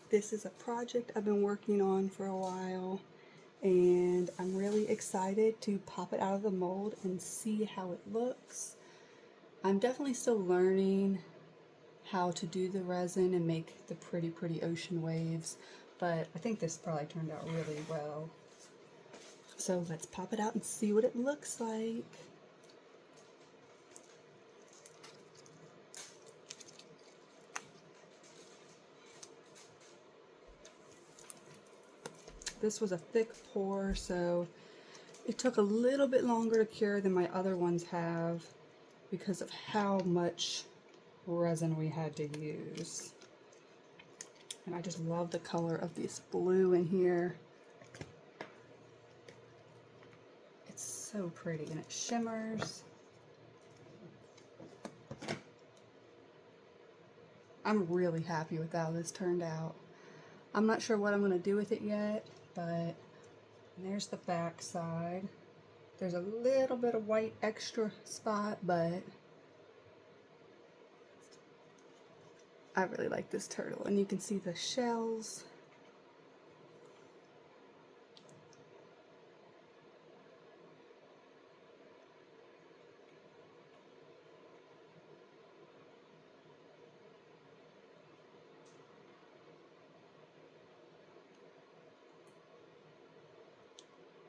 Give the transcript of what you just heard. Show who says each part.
Speaker 1: This is a project I've been working on for a while, and I'm really excited to pop it out of the mold and see how it looks. I'm definitely still learning how to do the resin and make the pretty ocean waves, but I think this probably turned out really well. So let's pop it out and see what it looks like. This was a thick pour, so it took a little bit longer to cure than my other ones have because of how much resin we had to use. And I just love the color of this blue in here. It's so pretty and it shimmers. I'm really happy with how this turned out. I'm not sure what I'm going to do with it yet, but there's the back side. There's a little bit of white extra spot, but I really like this turtle. And you can see the shells